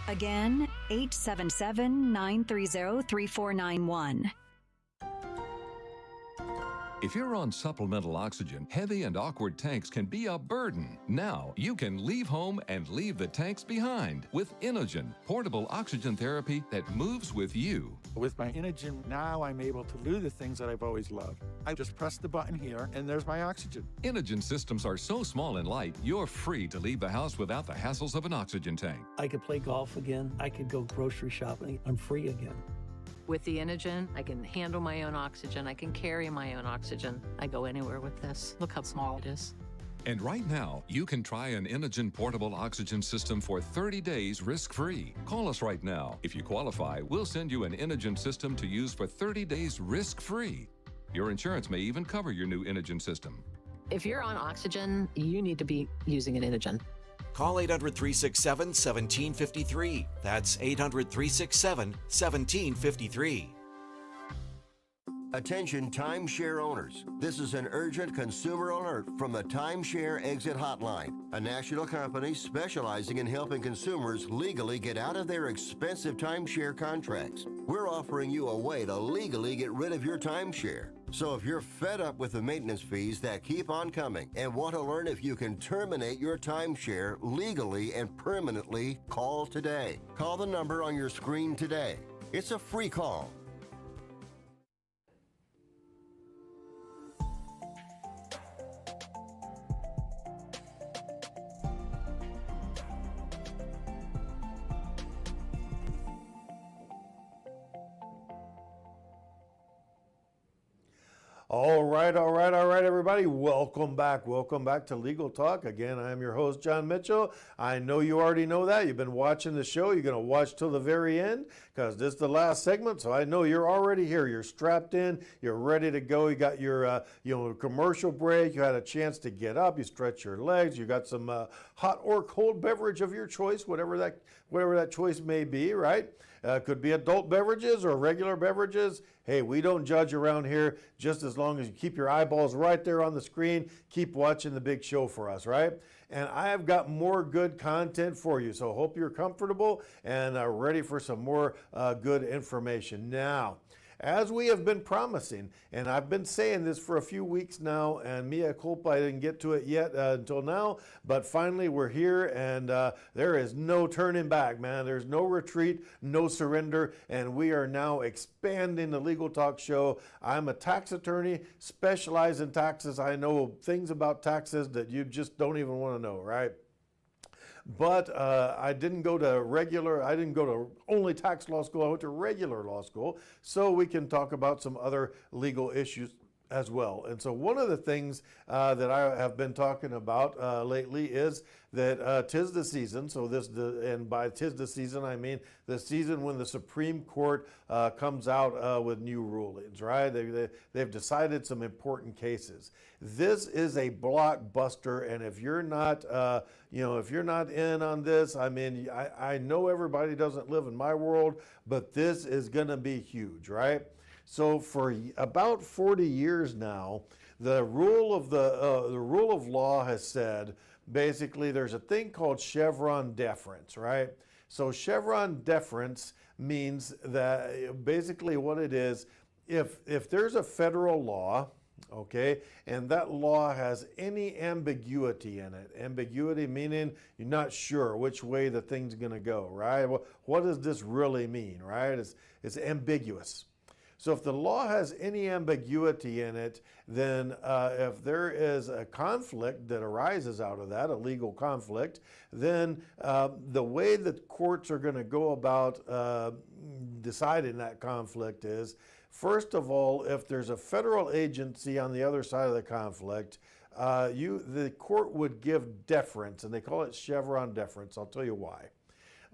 Again, 877-930-3491. If you're on supplemental oxygen, heavy and awkward tanks can be a burden. Now you can leave home and leave the tanks behind with Inogen, portable oxygen therapy that moves with you. With my Inogen, now I'm able to do the things that I've always loved. I just press the button here, and there's my oxygen. Inogen systems are so small and light, you're free to leave the house without the hassles of an oxygen tank. I could play golf again. I could go grocery shopping. I'm free again. With the Inogen, I can handle my own oxygen. I can carry my own oxygen. I go anywhere with this. Look how small it is. And right now, you can try an Inogen portable oxygen system for 30 days risk-free. Call us right now. If you qualify, we'll send you an Inogen system to use for 30 days risk-free. Your insurance may even cover your new Inogen system. If you're on oxygen, you need to be using an Inogen. Call 800-367-1753. That's 800-367-1753. Attention timeshare owners. This is an urgent consumer alert from the Timeshare Exit Hotline, a national company specializing in helping consumers legally get out of their expensive timeshare contracts. We're offering you a way to legally get rid of your timeshare. So if you're fed up with the maintenance fees that keep on coming and want to learn if you can terminate your timeshare legally and permanently, call today. Call the number on your screen today. It's a free call. All right, everybody. Welcome back to Legal Talk. Again, I am your host, John Mitchell. I know you already know that. You've been watching the show. You're going to watch till the very end because this is the last segment. So I know you're already here. You're strapped in. You're ready to go. You got your commercial break. You had a chance to get up. You stretch your legs. You got some hot or cold beverage of your choice, whatever that choice may be, right? Could be adult beverages or regular beverages. Hey, we don't judge around here, just as long as you keep your eyeballs right there on the screen, keep watching the big show for us, right? And I have got more good content for you, so hope you're comfortable and are ready for some more good information. Now, as we have been promising, and I've been saying this for a few weeks now, and mea culpa, I didn't get to it yet until now, but finally we're here, and there is no turning back, man. There's no retreat, no surrender, and we are now expanding the Legal Talk show. I'm a tax attorney, specialize in taxes. I know things about taxes that you just don't even want to know, right? But I didn't go to only tax law school. I went to regular law school, so we can talk about some other legal issues as well. And so one of the things that I have been talking about lately is that 'tis the season. So and by 'tis the season, I mean the season when the Supreme Court comes out with new rulings, right? They've decided some important cases. This is a blockbuster, and if you're not, if you're not in on this, I mean, I know everybody doesn't live in my world, but this is going to be huge, right? So for about 40 years now, the rule of law has said basically there's a thing called Chevron deference, right? So Chevron deference means that basically what it is, if there's a federal law, okay, and that law has any ambiguity in it, ambiguity meaning you're not sure which way the thing's going to go, right? What does this really mean, right? It's ambiguous. So if the law has any ambiguity in it, then if there is a conflict that arises out of that, a legal conflict, then the way that courts are going to go about deciding that conflict is, first of all, if there's a federal agency on the other side of the conflict, the court would give deference, and they call it Chevron deference. I'll tell you why.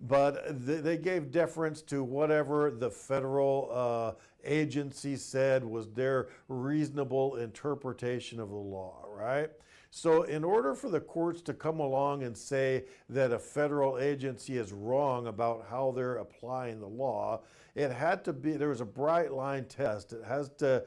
But they gave deference to whatever the federal agency said was their reasonable interpretation of the law, right? So in order for the courts to come along and say that a federal agency is wrong about how they're applying the law, it had to be, there was a bright line test. It has to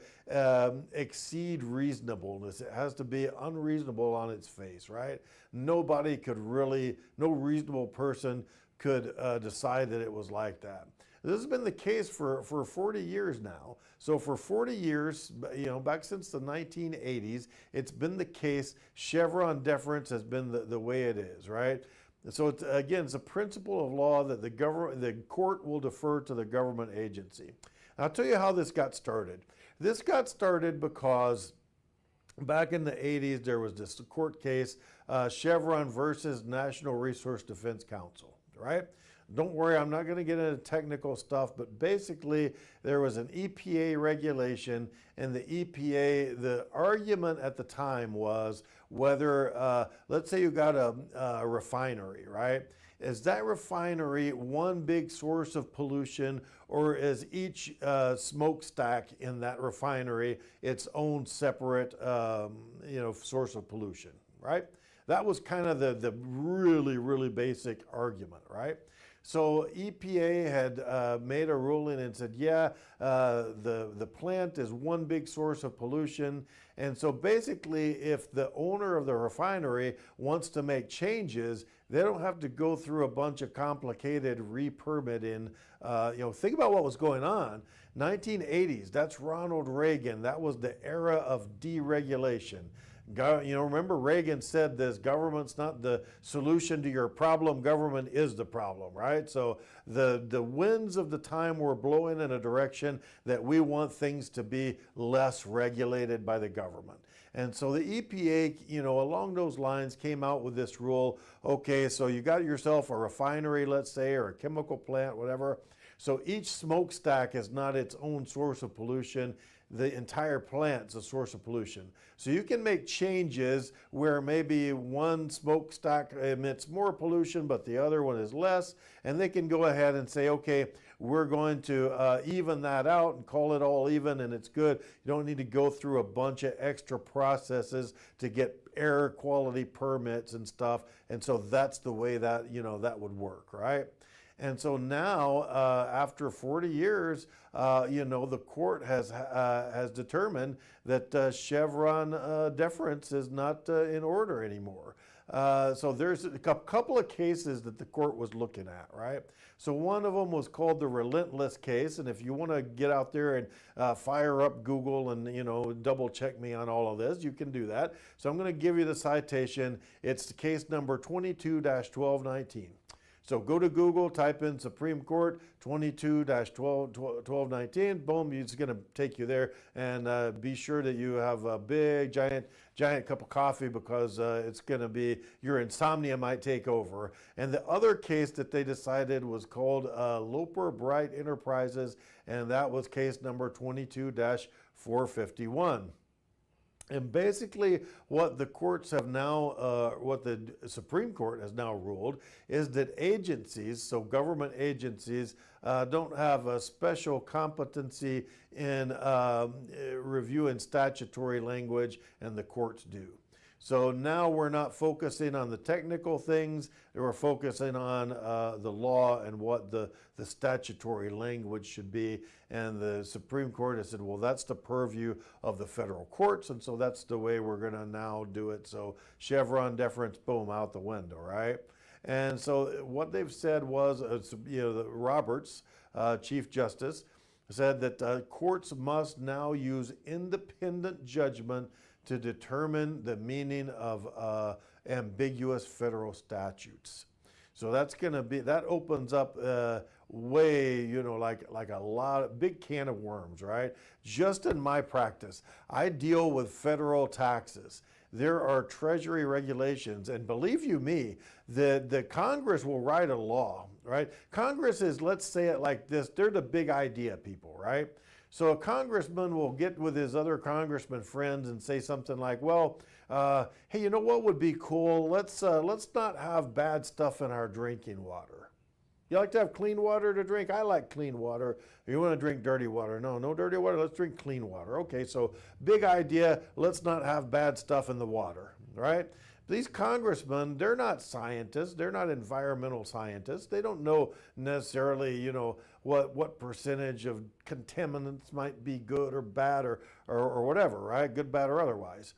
exceed reasonableness. It has to be unreasonable on its face, right? Nobody could really, no reasonable person could decide that it was like that. This has been the case for 40 years now. So for 40 years, back since the 1980s, it's been the case. Chevron deference has been the way it is, right? So it's a principle of law that the court will defer to the government agency. I'll tell you how this got started. This got started because back in the 80s, there was this court case, Chevron versus National Resource Defense Council. Right? Don't worry, I'm not going to get into technical stuff, but basically there was an EPA regulation, and the EPA, the argument at the time was whether, let's say you got a refinery, right? Is that refinery one big source of pollution, or is each smokestack in that refinery its own separate, source of pollution, right? That was kind of the really, really basic argument, right? So EPA had made a ruling and said, yeah, the plant is one big source of pollution. And so basically, if the owner of the refinery wants to make changes, they don't have to go through a bunch of complicated re-permitting. Think about what was going on. 1980s, that's Ronald Reagan. That was the era of deregulation. Remember Reagan said this, government's not the solution to your problem, government is the problem, right? So the winds of the time were blowing in a direction that we want things to be less regulated by the government. And so the EPA, along those lines came out with this rule. Okay, so you got yourself a refinery, let's say, or a chemical plant, whatever. So each smokestack is not its own source of pollution. The entire plant's a source of pollution. So you can make changes where maybe one smokestack emits more pollution, but the other one is less, and they can go ahead and say, okay, we're going to even that out and call it all even, and it's good. You don't need to go through a bunch of extra processes to get air quality permits and stuff. And so that's the way that, that would work, right? And so now, after 40 years, the court has determined that Chevron deference is not in order anymore. So there's a couple of cases that the court was looking at, right? So one of them was called the Relentless case, and if you want to get out there and fire up Google and double check me on all of this, you can do that. So I'm going to give you the citation. It's the case number 22-1219. So go to Google, type in Supreme Court 22-1219, boom, it's going to take you there. And be sure that you have a big, giant cup of coffee, because it's going to be, your insomnia might take over. And the other case that they decided was called Loper Bright Enterprises, and that was case number 22-451. And basically what the courts have now, what the Supreme Court has now ruled is that agencies, so government agencies, don't have a special competency in reviewing statutory language, and the courts do. So now we're not focusing on the technical things, we're focusing on the law and what the statutory language should be. And the Supreme Court has said, well, that's the purview of the federal courts, and so that's the way we're going to now do it. So Chevron deference, boom, out the window, right? And so what they've said was, Roberts, Chief Justice, said that courts must now use independent judgment to determine the meaning of ambiguous federal statutes. So that's going to be, that opens up way, like a big can of worms, right? Just in my practice, I deal with federal taxes. There are Treasury regulations, and believe you me, the Congress will write a law, right? Congress is, let's say it like this, they're the big idea people, right? So a congressman will get with his other congressman friends and say something like, well, hey, you know what would be cool? Let's not have bad stuff in our drinking water. You like to have clean water to drink? I like clean water. You want to drink dirty water? No dirty water. Let's drink clean water. Okay, so big idea, let's not have bad stuff in the water, right? These congressmen, they're not scientists. They're not environmental scientists. They don't know necessarily, what percentage of contaminants might be good or bad or whatever, right? Good, bad, or otherwise.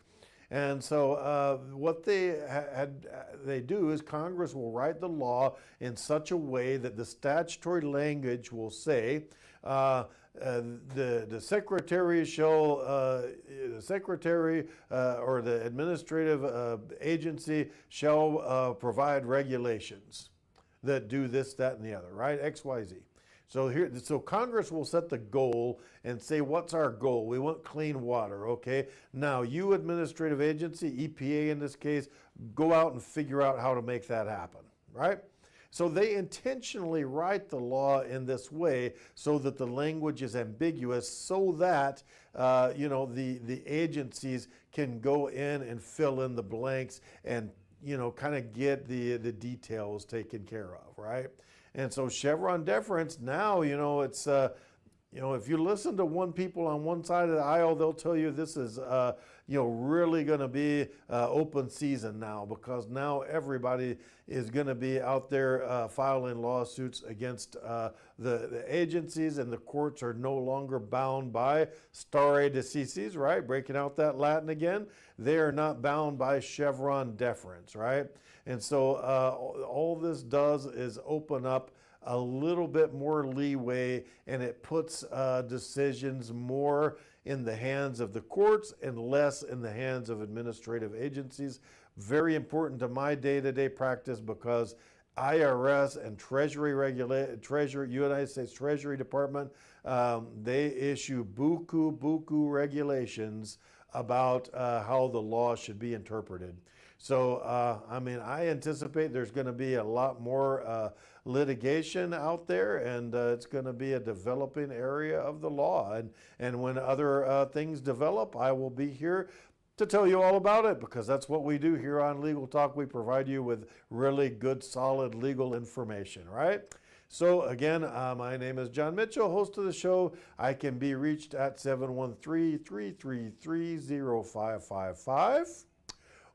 And so what they do is Congress will write the law in such a way that the statutory language will say the secretary shall, or the administrative agency shall provide regulations that do this, that, and the other, right? X, Y, Z. So Congress will set the goal and say, what's our goal? We want clean water, okay? Now, you administrative agency, EPA in this case, go out and figure out how to make that happen, right? So they intentionally write the law in this way so that the language is ambiguous so that, the agencies can go in and fill in the blanks and, kind of get the details taken care of, right? And so Chevron deference, now, it's, if you listen to people on one side of the aisle, they'll tell you this is, really going to be open season now, because now everybody is going to be out there filing lawsuits against the agencies, and the courts are no longer bound by stare decisis, right? Breaking out that Latin again. They are not bound by Chevron deference, right? And so all this does is open up a little bit more leeway, and it puts decisions more in the hands of the courts and less in the hands of administrative agencies. Very important to my day-to-day practice, because IRS and United States Treasury Department, they issue buku regulations about how the law should be interpreted. So, I anticipate there's going to be a lot more litigation out there, and it's going to be a developing area of the law. And when other things develop, I will be here to tell you all about it, because that's what we do here on Legal Talk. We provide you with really good, solid legal information, right? So again, my name is John Mitchell, host of the show. I can be reached at 713-333-0555.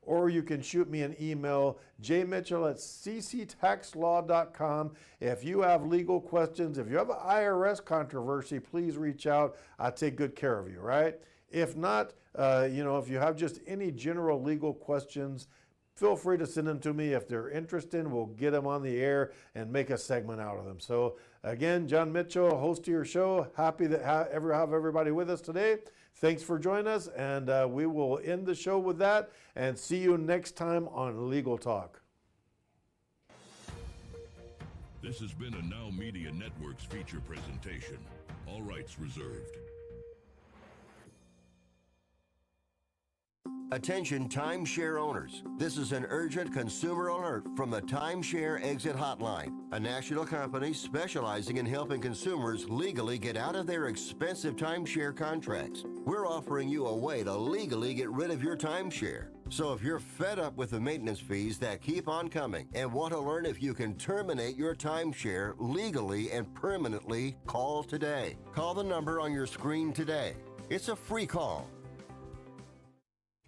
Or you can shoot me an email, jmitchell@cctaxlaw.com. If you have legal questions, if you have an IRS controversy, please reach out. I'll take good care of you, right? If not, if you have just any general legal questions, feel free to send them to me. If they're interested, we'll get them on the air and make a segment out of them. So again, John Mitchell, host of your show. Happy to have everybody with us today. Thanks for joining us, and we will end the show with that, and see you next time on Legal Talk. This has been a NowMedia Networks feature presentation. All rights reserved. Attention timeshare owners. This is an urgent consumer alert from the Timeshare Exit Hotline, a national company specializing in helping consumers legally get out of their expensive timeshare contracts. We're offering you a way to legally get rid of your timeshare. So if you're fed up with the maintenance fees that keep on coming and want to learn if you can terminate your timeshare legally and permanently, call today. Call the number on your screen today. It's a free call.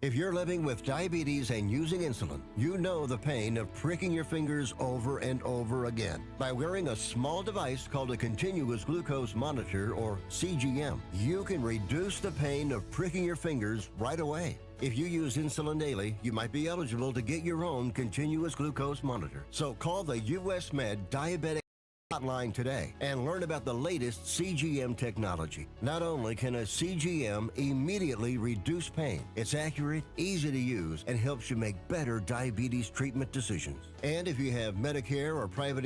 If you're living with diabetes and using insulin, you know the pain of pricking your fingers over and over again. By wearing a small device called a continuous glucose monitor, or CGM, you can reduce the pain of pricking your fingers right away. If you use insulin daily, you might be eligible to get your own continuous glucose monitor. So call the US Med Diabetic Hotline today and learn about the latest CGM technology. Not only can a CGM immediately reduce pain, it's accurate, easy to use, and helps you make better diabetes treatment decisions. And if you have Medicare or private